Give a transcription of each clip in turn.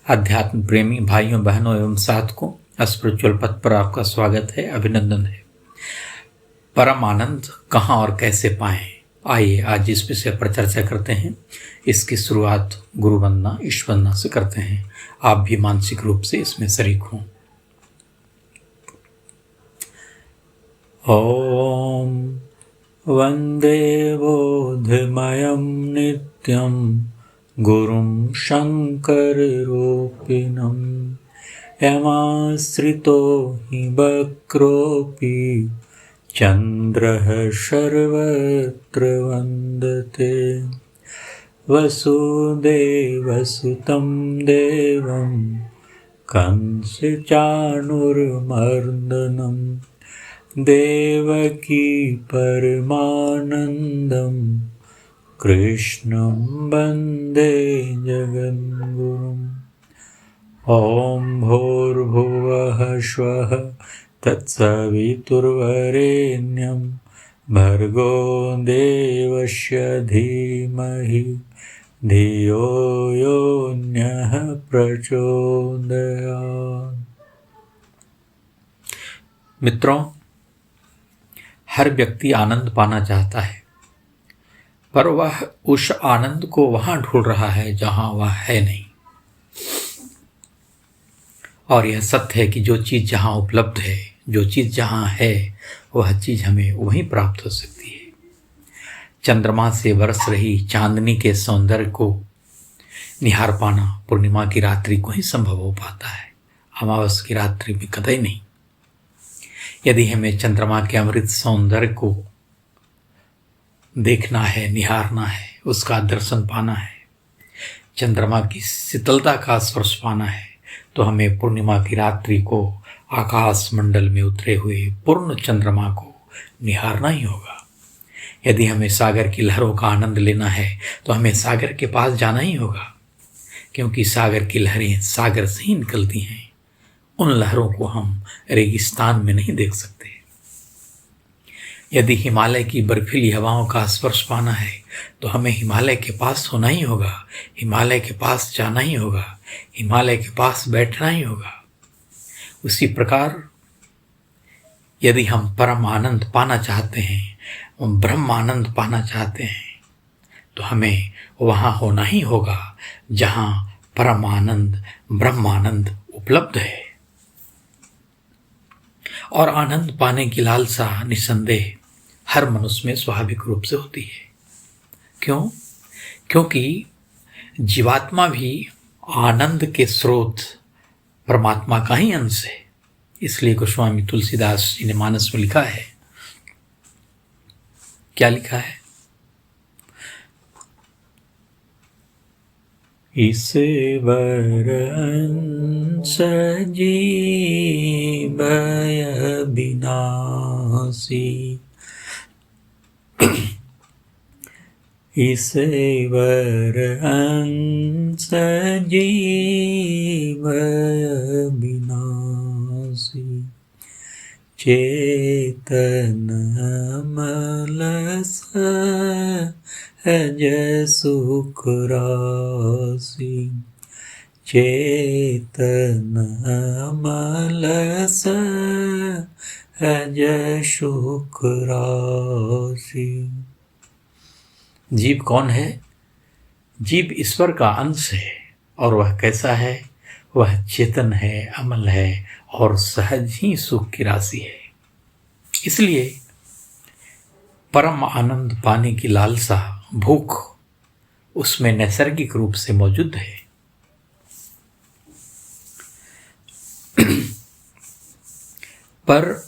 अध्यात्म प्रेमी भाइयों बहनों एवं साधकों, स्पिरिचुअल पथ पर आपका स्वागत है, अभिनंदन है। परम आनंद कहाँ और कैसे पाएं, आइए आज इस विषय पर चर्चा करते हैं। इसकी शुरुआत गुरु वंदना ईश वंदना से करते हैं। आप भी मानसिक रूप से इसमें शरीक हों। ओम वंदे बोधमयं नित्यं गुरुं शङ्कररूपिणं यमाश्रितो हि वक्रोऽपि चन्द्रः सर्वत्र वन्दते। वसुदेवसुतं देवं कंसचाणूरमर्दनं देवकी परमानन्दं कृष्णं वन्दे जगद्गुरुम्। ॐ भूर्भुवः स्वः तत्सवितुर्वरेण्यं भर्गो देवस्य धीमहि धियो यो नः प्रचोदयात्। मित्रों, हर व्यक्ति आनंद पाना चाहता है, पर वह उस आनंद को वहां ढूंढ रहा है जहां वह है नहीं। और यह सत्य है कि जो चीज जहां उपलब्ध है, जो चीज जहां है, वह चीज हमें वहीं प्राप्त हो सकती है। चंद्रमा से बरस रही चांदनी के सौंदर्य को निहार पाना पूर्णिमा की रात्रि को ही संभव हो पाता है, अमावस की रात्रि में कतई नहीं। यदि हमें चंद्रमा के अमृत सौंदर्य को देखना है, निहारना है, उसका दर्शन पाना है, चंद्रमा की शीतलता का स्पर्श पाना है, तो हमें पूर्णिमा की रात्रि को आकाश मंडल में उतरे हुए पूर्ण चंद्रमा को निहारना ही होगा। यदि हमें सागर की लहरों का आनंद लेना है तो हमें सागर के पास जाना ही होगा, क्योंकि सागर की लहरें सागर से ही निकलती हैं। उन लहरों को हम रेगिस्तान में नहीं देख सकते। यदि हिमालय की बर्फीली हवाओं का स्पर्श पाना है तो हमें हिमालय के पास होना ही होगा, हिमालय के पास जाना ही होगा, हिमालय के पास बैठना ही होगा। उसी प्रकार यदि हम परम आनंद पाना चाहते हैं, ब्रह्म आनंद पाना चाहते हैं, तो हमें वहाँ होना ही होगा जहाँ परम आनंद ब्रह्म आनंद उपलब्ध है। और आनंद पाने की लालसा निसंदेह हर मनुष्य में स्वाभाविक रूप से होती है। क्यों? क्योंकि जीवात्मा भी आनंद के स्रोत परमात्मा का ही अंश है। इसलिए गोस्वामी तुलसीदास जी ने मानस में लिखा है, क्या लिखा है? ईश्वर अंश जीवय विनाशी, ईश्वर अंश जीवय विनाशी, चेतन अमल सहज सुख राशि, चेतन अमल सहज सुख राशि। जीव कौन है? जीव ईश्वर का अंश है। और वह कैसा है? वह चेतन है, अमल है और सहज ही सुख की राशि है। इसलिए परम आनंद पाने की लालसा, भूख उसमें नैसर्गिक रूप से मौजूद है। पर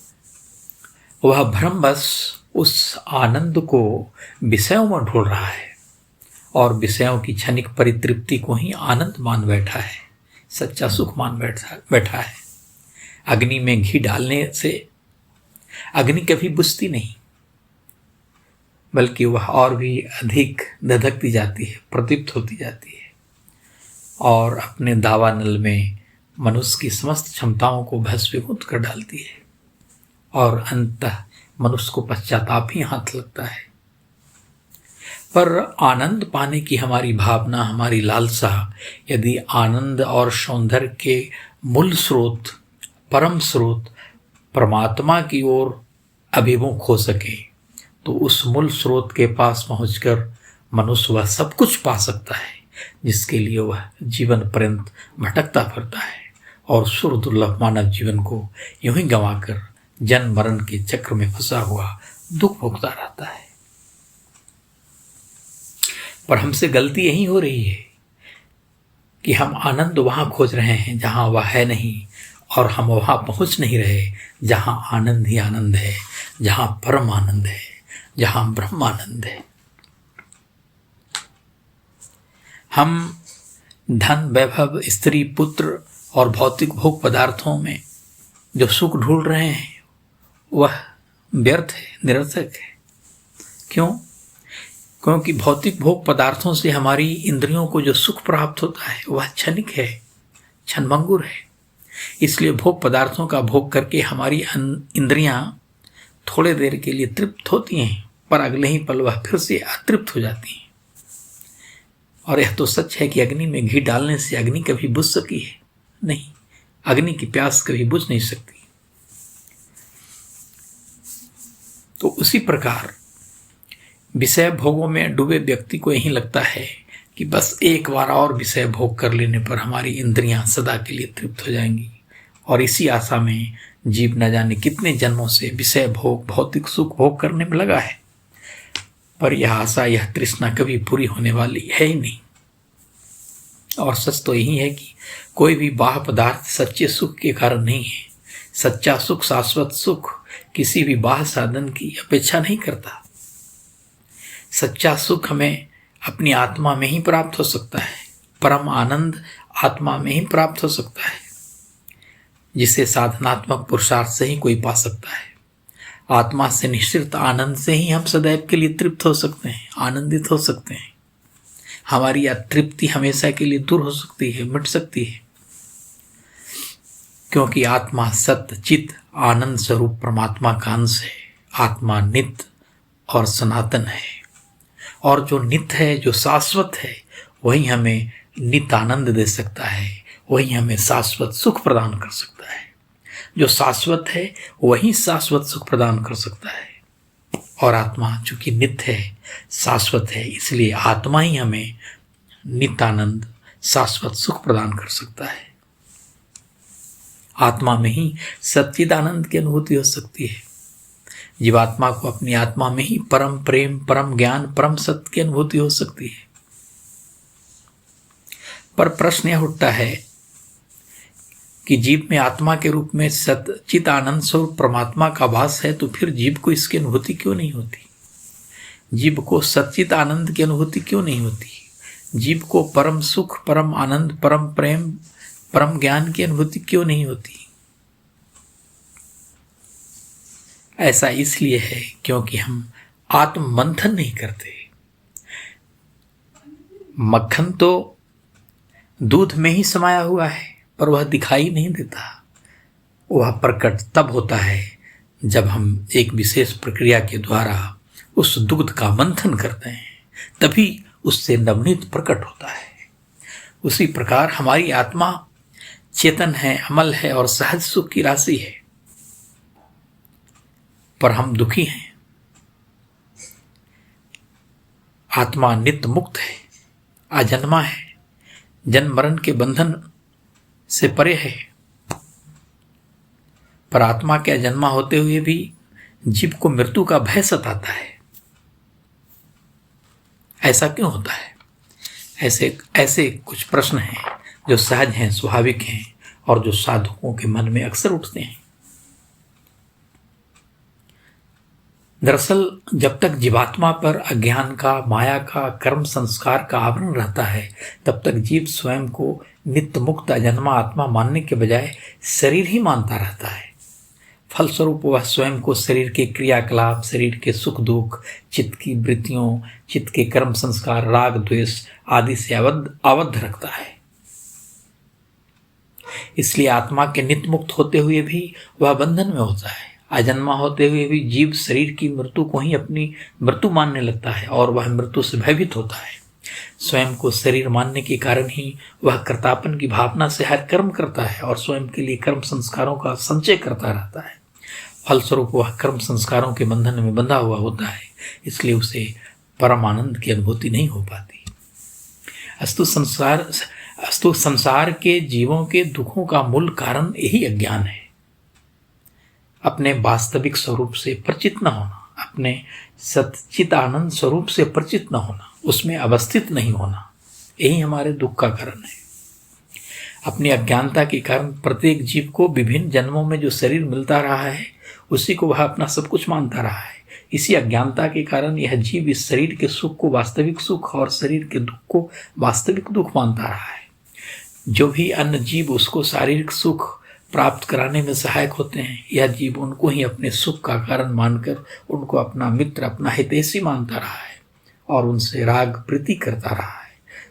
वह भ्रमवश उस आनंद को विषयों में ढूंढ रहा है और विषयों की क्षणिक परितृप्ति को ही आनंद मान बैठा है, सच्चा सुख मान बैठा है। अग्नि में घी डालने से अग्नि कभी बुझती नहीं, बल्कि वह और भी अधिक धधकती जाती है, प्रदीप्त होती जाती है और अपने दावानल में मनुष्य की समस्त क्षमताओं को भस्मीभूत कर डालती है और अंततः मनुष्य को पश्चाताप ही हाथ लगता है। पर आनंद पाने की हमारी भावना, हमारी लालसा यदि आनंद और सौंदर्य के मूल स्रोत, परम स्रोत परमात्मा की ओर अभिमुख हो सके, तो उस मूल स्रोत के पास पहुंचकर मनुष्य वह सब कुछ पा सकता है जिसके लिए वह जीवन पर्यंत भटकता फिरता है और सुर दुर्लभ मानव जीवन को यूं ही गंवाकर जन्म मरण के चक्र में फंसा हुआ दुख भोगता रहता है। पर हमसे गलती यही हो रही है कि हम आनंद वहां खोज रहे हैं जहां वह है नहीं, और हम वहां पहुंच नहीं रहे जहां आनंद ही आनंद है, जहां परम आनंद है, जहां ब्रह्मानंद है। हम धन, वैभव, स्त्री, पुत्र और भौतिक भोग पदार्थों में जो सुख ढूंढ रहे हैं वह व्यर्थ है, निरर्थक है। क्यों? क्योंकि भौतिक भोग पदार्थों से हमारी इंद्रियों को जो सुख प्राप्त होता है वह क्षणिक है, क्षणभंगुर है। इसलिए भोग पदार्थों का भोग करके हमारी इंद्रियां थोड़े देर के लिए तृप्त होती हैं, पर अगले ही पल वह फिर से अतृप्त हो जाती हैं। और यह तो सच है कि अग्नि में घी डालने से अग्नि कभी बुझ सकी है? नहीं, अग्नि की प्यास कभी बुझ नहीं सकती। तो उसी प्रकार विषय भोगों में डूबे व्यक्ति को यही लगता है कि बस एक बार और विषय भोग कर लेने पर हमारी इंद्रियां सदा के लिए तृप्त हो जाएंगी, और इसी आशा में जीव न जाने कितने जन्मों से विषय भोग, भौतिक सुख भोग करने में लगा है। पर यह आशा, यह तृष्णा कभी पूरी होने वाली है ही नहीं। और सच तो यही है कि कोई भी बाह्य पदार्थ सच्चे सुख के कारण नहीं है। सच्चा सुख, शाश्वत सुख किसी भी बाह्य साधन की अपेक्षा नहीं करता। सच्चा सुख हमें अपनी आत्मा में ही प्राप्त हो सकता है। परम आनंद आत्मा में ही प्राप्त हो सकता है, जिसे साधनात्मक पुरुषार्थ से ही कोई पा सकता है। आत्मा से निश्चित आनंद से ही हम सदैव के लिए तृप्त हो सकते हैं, आनंदित हो सकते हैं। हमारी अतृप्ति हमेशा के लिए दूर हो सकती है, मिट सकती है, क्योंकि आत्मा सत्य, चित, आनंद स्वरूप परमात्मा का अंश है। आत्मा नित्य और सनातन है, और जो नित्य है, जो शाश्वत है, वही हमें नित्य आनंद दे सकता है, वही हमें शाश्वत सुख प्रदान कर सकता है। जो शाश्वत है वही शाश्वत सुख प्रदान कर सकता है। और आत्मा चूंकि नित्य है, शाश्वत है, इसलिए आत्मा ही हमें नित्य आनंद, शाश्वत सुख प्रदान कर सकता है। आत्मा में ही सच्चिदानंद की अनुभूति हो सकती है। जीवात्मा को अपनी आत्मा में ही परम प्रेम, परम ज्ञान, परम सत्य की अनुभूति हो सकती है। पर प्रश्न यह उठता है कि जीव में आत्मा के रूप में सच्चित आनंद स्वरूप परमात्मा का वास है, तो फिर जीव को इसकी अनुभूति क्यों नहीं होती? जीव को सच्चित आनंद की अनुभूति क्यों नहीं होती? जीव को परम सुख, परम आनंद, परम प्रेम, परम ज्ञान की अनुभूति क्यों नहीं होती? ऐसा इसलिए है क्योंकि हम आत्म मंथन नहीं करते। मक्खन तो दूध में ही समाया हुआ है, पर वह दिखाई नहीं देता। वह प्रकट तब होता है जब हम एक विशेष प्रक्रिया के द्वारा उस दुग्ध का मंथन करते हैं, तभी उससे नवनीत प्रकट होता है। उसी प्रकार हमारी आत्मा चेतन है, अमल है और सहज सुख की राशि है, पर हम दुखी हैं। आत्मा नित्य मुक्त है, अजन्मा है, जन्म मरण के बंधन से परे है। पर आत्मा के अजन्मा होते हुए भी जीव को मृत्यु का भय सताता है। ऐसा क्यों होता है? ऐसे कुछ प्रश्न हैं जो सहज हैं, स्वाभाविक हैं, और जो साधुओं के मन में अक्सर उठते हैं। दरअसल जब तक जीवात्मा पर अज्ञान का, माया का, कर्म संस्कार का आवरण रहता है, तब तक जीव स्वयं को नित्य मुक्त अजन्मा आत्मा मानने के बजाय शरीर ही मानता रहता है। फलस्वरूप वह स्वयं को शरीर के क्रियाकलाप, शरीर के सुख दुख, चित्त की वृत्तियों, चित्त के कर्म संस्कार, राग द्वेष आदि से आबद्ध रखता है। इसलिए आत्मा के नित्य मुक्त होते हुए भी वह बंधन में होता है, अजन्मा होते हुए भी जीव शरीर की मृत्यु को ही अपनी मृत्यु मानने लगता है और वह मृत्यु से भयभीत होता है। स्वयं को शरीर मानने के कारण ही वह कर्तापन की भावना से हर कर्म करता है और स्वयं के लिए कर्म संस्कारों का संचय करता रहता है। फलस्वरूप वह कर्म संस्कारों के बंधन में बंधा हुआ होता है, इसलिए उसे परम आनंद की अनुभूति नहीं हो पाती। अस्तु संसार के जीवों के दुखों का मूल कारण यही अज्ञान है। अपने वास्तविक स्वरूप से परिचित न होना, अपने सच्चित आनंद स्वरूप से परिचित न होना, उसमें अवस्थित नहीं होना, यही हमारे दुख का कारण है। अपनी अज्ञानता के कारण प्रत्येक जीव को विभिन्न जन्मों में जो शरीर मिलता रहा है उसी को वह अपना सब कुछ मानता रहा है। इसी अज्ञानता के कारण यह जीव इस शरीर के सुख को वास्तविक सुख और शरीर के दुख को वास्तविक दुख मानता रहा है। जो भी अन्य जीव उसको शारीरिक सुख प्राप्त कराने में सहायक होते हैं, यह जीव उनको ही अपने सुख का कारण मानकर उनको अपना मित्र, अपना हितैषी मानता रहा है और उनसे राग प्रीति करता रहा है,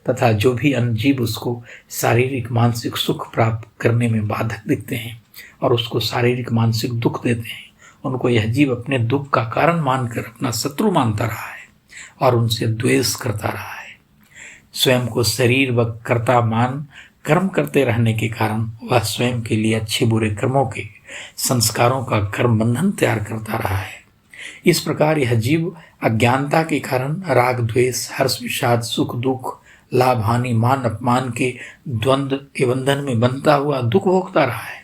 तथा जो भी अन्य जीव उसको शारीरिक मानसिक सुख प्राप्त करने में बाधक दिखते हैं और उसको शारीरिक मानसिक दुख देते हैं, उनको यह जीव अपने दुख का कारण मानकर अपना शत्रु मानता रहा है और उनसे द्वेष करता रहा है। स्वयं को शरीर व कर्ता मान कर्म करते रहने के कारण वह स्वयं के लिए अच्छे बुरे कर्मों के संस्कारों का कर्म बंधन तैयार करता रहा है। इस प्रकार यह जीव अज्ञानता के कारण राग द्वेष, हर्ष विषाद, सुख दुख, लाभ हानि, मान अपमान के द्वंद्व के बंधन में बंधता हुआ दुख भोगता रहा है।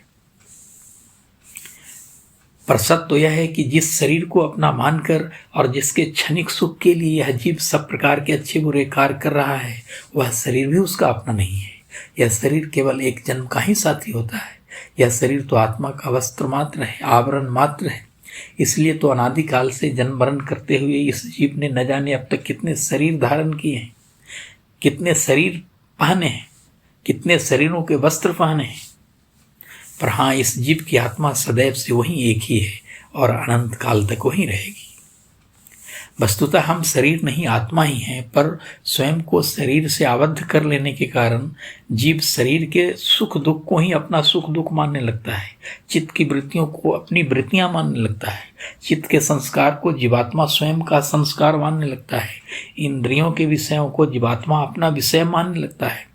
पर सत्य तो यह है कि जिस शरीर को अपना मानकर और जिसके क्षणिक सुख के लिए यह जीव सब प्रकार के अच्छे बुरे कार्य कर रहा है, वह शरीर भी उसका अपना नहीं है। यह शरीर केवल एक जन्म का ही साथी होता है। यह शरीर तो आत्मा का वस्त्र मात्र है, आवरण मात्र है। इसलिए तो अनादिकाल से जन्म मरण करते हुए इस जीव ने न जाने अब तक कितने शरीर धारण किए हैं, कितने शरीर पहने हैं, कितने शरीरों के वस्त्र पहने हैं। पर हाँ, इस जीव की आत्मा सदैव से वही एक ही है और अनंत काल तक वही रहेगी। वस्तुतः हम शरीर नहीं आत्मा ही हैं, पर स्वयं को शरीर से आबद्ध कर लेने के कारण जीव शरीर के सुख दुख को ही अपना सुख दुख मानने लगता है, चित्त की वृत्तियों को अपनी वृत्तियां मानने लगता है, चित्त के संस्कार को जीवात्मा स्वयं का संस्कार मानने लगता है, इंद्रियों के विषयों को जीवात्मा अपना विषय मानने लगता है।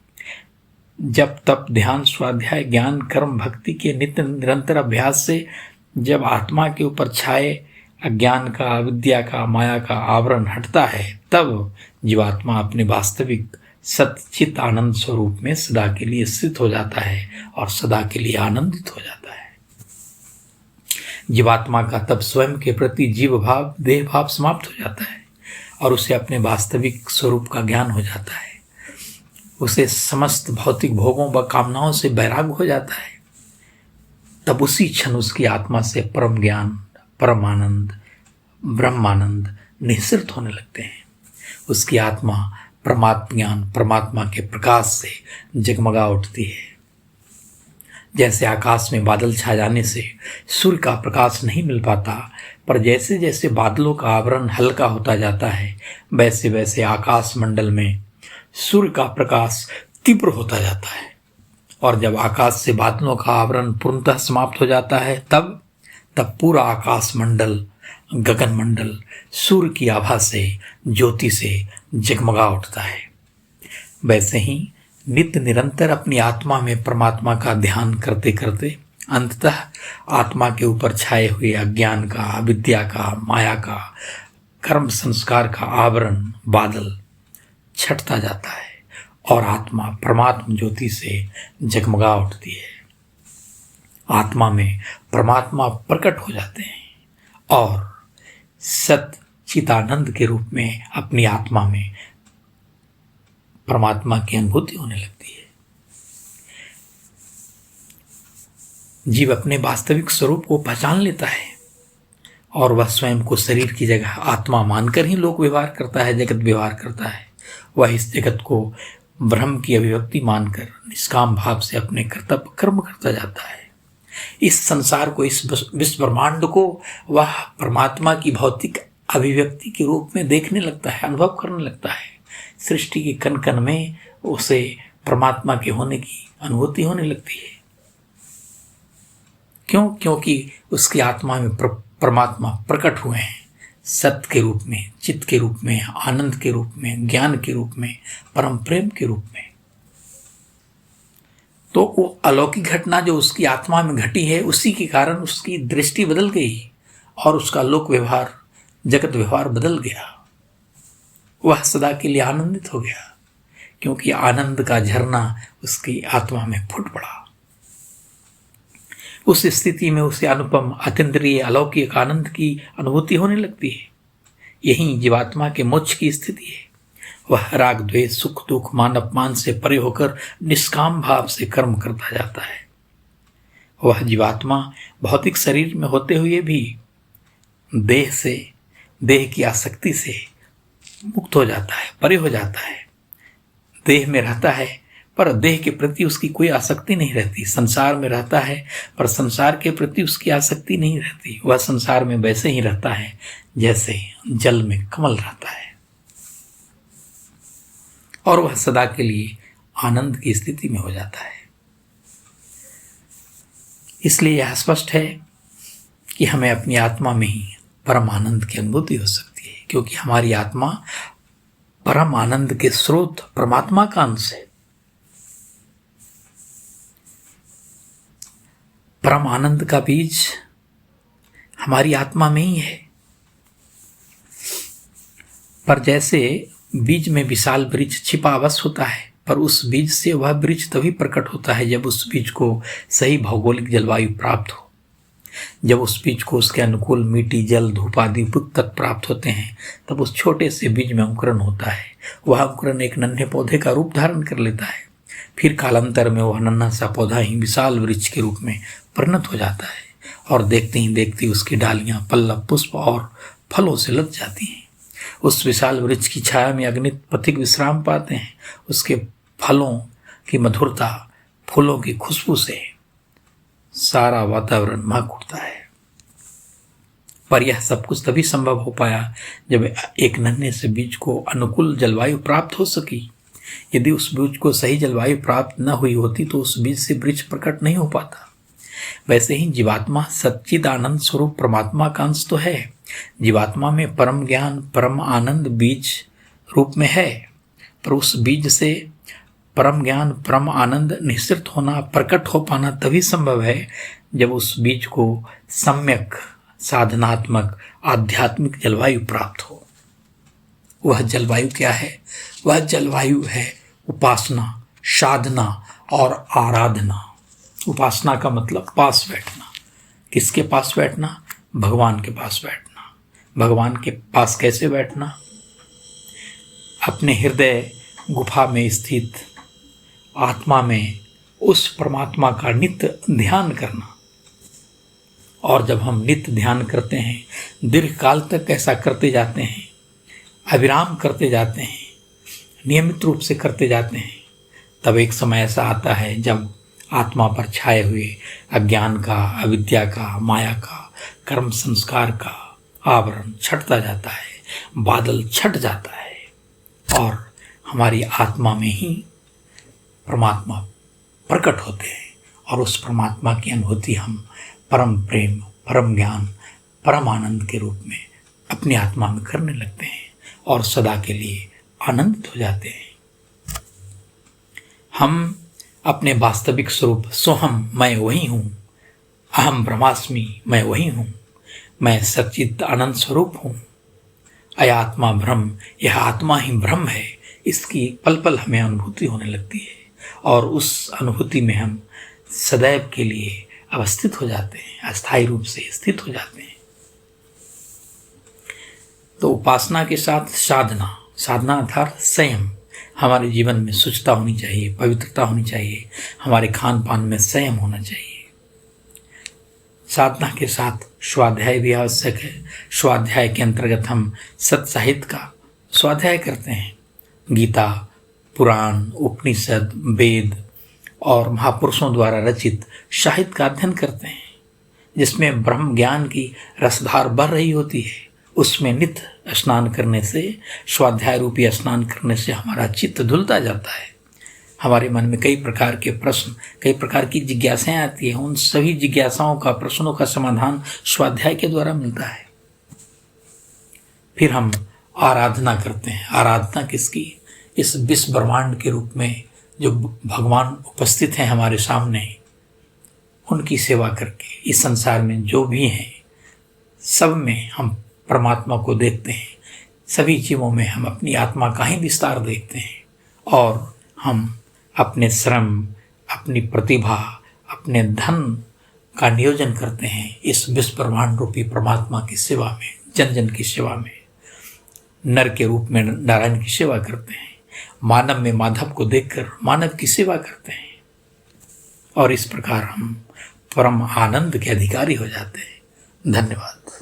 जब तप ध्यान स्वाध्याय ज्ञान कर्म भक्ति के नित्य निरंतर अभ्यास से जब आत्मा के ऊपर छाए अज्ञान का, अविद्या का, माया का आवरण हटता है, तब जीवात्मा अपने वास्तविक सच्चित आनंद स्वरूप में सदा के लिए स्थित हो जाता है और सदा के लिए आनंदित हो जाता है। जीवात्मा का तब स्वयं के प्रति जीव भाव, देह भाव समाप्त हो जाता है और उसे अपने वास्तविक स्वरूप का ज्ञान हो जाता है। उसे समस्त भौतिक भोगों व कामनाओं से वैराग्य हो जाता है। तब उसी क्षण उसकी आत्मा से परम ज्ञान, परम आनंद, ब्रह्मानंद निःसृत होने लगते हैं। उसकी आत्मा परमात्मा ज्ञान, परमात्मा के प्रकाश से जगमगा उठती है। जैसे आकाश में बादल छा जाने से सूर्य का प्रकाश नहीं मिल पाता, पर जैसे जैसे बादलों का आवरण हल्का होता जाता है, वैसे वैसे आकाश मंडल में सूर्य का प्रकाश तीव्र होता जाता है। और जब आकाश से बादलों का आवरण पूर्णतः समाप्त हो जाता है, तब पूरा आकाश मंडल, गगन मंडल सूर्य की आभा से, ज्योति से जगमगा उठता है। वैसे ही नित्य निरंतर अपनी आत्मा में परमात्मा का ध्यान करते करते अंततः आत्मा के ऊपर छाए हुए अज्ञान का, अविद्या का, माया का, कर्म संस्कार का आवरण बादल छटता जाता है और आत्मा परमात्मा ज्योति से जगमगा उठती है। आत्मा में परमात्मा प्रकट हो जाते हैं और सत चिदानंद के रूप में अपनी आत्मा में परमात्मा की अनुभूति होने लगती है। जीव अपने वास्तविक स्वरूप को पहचान लेता है और वह स्वयं को शरीर की जगह आत्मा मानकर ही लोक व्यवहार करता है, जगत व्यवहार करता है। वह इस जगत को ब्रह्म की अभिव्यक्ति मानकर निष्काम भाव से अपने कर्तव्य कर्म करता जाता है। इस संसार को, इस विश्व ब्रह्मांड को वह परमात्मा की भौतिक अभिव्यक्ति के रूप में देखने लगता है, अनुभव करने लगता है। सृष्टि के कण कण में उसे परमात्मा के होने की अनुभूति होने लगती है। क्योंकि उसकी आत्मा में परमात्मा प्रकट हुए हैं, सत्य के रूप में, चित्त के रूप में, आनंद के रूप में, ज्ञान के रूप में, परम प्रेम के रूप में। तो वो अलौकिक घटना जो उसकी आत्मा में घटी है, उसी के कारण उसकी दृष्टि बदल गई और उसका लोक व्यवहार, जगत व्यवहार बदल गया। वह सदा के लिए आनंदित हो गया, क्योंकि आनंद का झरना उसकी आत्मा में फूट पड़ा। उस स्थिति में उसे अनुपम, अतीन्द्रिय, अलौकिक आनंद की अनुभूति होने लगती है। यही जीवात्मा के मोक्ष की स्थिति है। वह राग, द्वेष, सुख, दुख, मान अपमान से परे होकर निष्काम भाव से कर्म करता जाता है। वह जीवात्मा भौतिक शरीर में होते हुए भी देह की आसक्ति से मुक्त हो जाता है, परे हो जाता है। देह में रहता है पर देह के प्रति उसकी कोई आसक्ति नहीं रहती। संसार में रहता है पर संसार के प्रति उसकी आसक्ति नहीं रहती। वह संसार में वैसे ही रहता है जैसे जल में कमल रहता है, और वह सदा के लिए आनंद की स्थिति में हो जाता है। इसलिए यह स्पष्ट है कि हमें अपनी आत्मा में ही परम आनंद की अनुभूति हो सकती है, क्योंकि हमारी आत्मा परम आनंद के स्रोत परमात्मा का अंश है। परम आनंद का बीज हमारी आत्मा में ही है। पर जैसे बीज में विशाल वृक्ष छिपा अवश्य होता है, पर उस बीज से वह वृक्ष तभी प्रकट होता है जब उस बीज को सही भौगोलिक जलवायु प्राप्त हो, जब उस बीज को उसके अनुकूल मिट्टी, जल, धूप आदि उपयुक्त तत्व प्राप्त होते हैं, तब उस छोटे से बीज में अंकुरण होता है। वह अंकुरण एक नन्हे पौधे का रूप धारण कर लेता है। फिर कालांतर में वह नन्हा सा पौधा ही विशाल वृक्ष के रूप में परिणत हो जाता है, और देखते ही देखते उसकी डालियां, पल्लव, पुष्प और फलों से लद जाती हैं। उस विशाल वृक्ष की छाया में अगणित पथिक विश्राम पाते हैं। उसके फलों की मधुरता, फूलों की खुशबू से सारा वातावरण महक उठता है। पर यह सब कुछ तभी संभव हो पाया जब एक नन्हे से बीज को अनुकूल जलवायु प्राप्त हो सकी। यदि उस बीज को सही जलवायु प्राप्त न हुई होती तो उस बीज से वृक्ष प्रकट नहीं हो पाता। वैसे ही जीवात्मा सच्चिद आनंद स्वरूप परमात्मा का अंश तो है। जीवात्मा में परम ज्ञान, परम आनंद बीज रूप में है, पर उस बीज से परम ज्ञान, परम आनंद निश्चित होना, प्रकट हो पाना तभी संभव है जब उस बीज को सम्यक साधनात्मक आध्यात्मिक जलवायु प्राप्त हो। वह जलवायु क्या है? वह जलवायु है उपासना, साधना और आराधना। उपासना का मतलब पास बैठना। किसके पास बैठना? भगवान के पास बैठना। भगवान के पास कैसे बैठना? अपने हृदय गुफा में स्थित आत्मा में उस परमात्मा का नित्य ध्यान करना। और जब हम नित्य ध्यान करते हैं, दीर्घ काल तक ऐसा करते जाते हैं, अविराम करते जाते हैं, नियमित रूप से करते जाते हैं, तब एक समय ऐसा आता है जब आत्मा पर छाए हुए अज्ञान का, अविद्या का, माया का, कर्म संस्कार का आवरण छटता जाता है, बादल छट जाता है, और हमारी आत्मा में ही परमात्मा प्रकट होते हैं। और उस परमात्मा की अनुभूति हम परम प्रेम, परम ज्ञान, परम आनंद के रूप में अपनी आत्मा में करने लगते हैं और सदा के लिए आनंदित हो जाते हैं। हम अपने वास्तविक स्वरूप सोहम, मैं वही हूँ, अहम ब्रह्मास्मि, मैं वही हूँ, मैं सच्चित आनंद स्वरूप हूँ, अयात्मा ब्रह्म, यह आत्मा ही ब्रह्म है, इसकी पल पल हमें अनुभूति होने लगती है, और उस अनुभूति में हम सदैव के लिए अवस्थित हो जाते हैं, अस्थायी रूप से स्थित हो जाते हैं। तो उपासना के साथ साधना, साधना अर्थात संयम। हमारे जीवन में शुचिता होनी चाहिए, पवित्रता होनी चाहिए, हमारे खान पान में संयम होना चाहिए। साधना के साथ स्वाध्याय भी आवश्यक है। स्वाध्याय के अंतर्गत हम सत्य साहित्य का स्वाध्याय करते हैं। गीता, पुराण, उपनिषद, वेद और महापुरुषों द्वारा रचित साहित्य का अध्ययन करते हैं, जिसमें ब्रह्म ज्ञान की रसधार बढ़ रही होती है। उसमें नित्य स्नान करने से, स्वाध्याय रूपी स्नान करने से हमारा चित्त धुलता जाता है। हमारे मन में कई प्रकार के प्रश्न, कई प्रकार की जिज्ञासाएं आती हैं। उन सभी जिज्ञासाओं का, प्रश्नों का समाधान स्वाध्याय के द्वारा मिलता है। फिर हम आराधना करते हैं। आराधना किसकी? इस विश्व ब्रह्मांड के रूप में जो भगवान उपस्थित हैं हमारे सामने, उनकी सेवा करके इस संसार में जो भी हैं सब में हम परमात्मा को देखते हैं। सभी जीवों में हम अपनी आत्मा का ही विस्तार देखते हैं और हम अपने श्रम, अपनी प्रतिभा, अपने धन का नियोजन करते हैं इस विश्व ब्रह्मांड रूपी परमात्मा की सेवा में, जन जन की सेवा में। नर के रूप में नारायण की सेवा करते हैं, मानव में माधव को देखकर मानव की सेवा करते हैं और इस प्रकार हम परम आनंद के अधिकारी हो जाते हैं। धन्यवाद।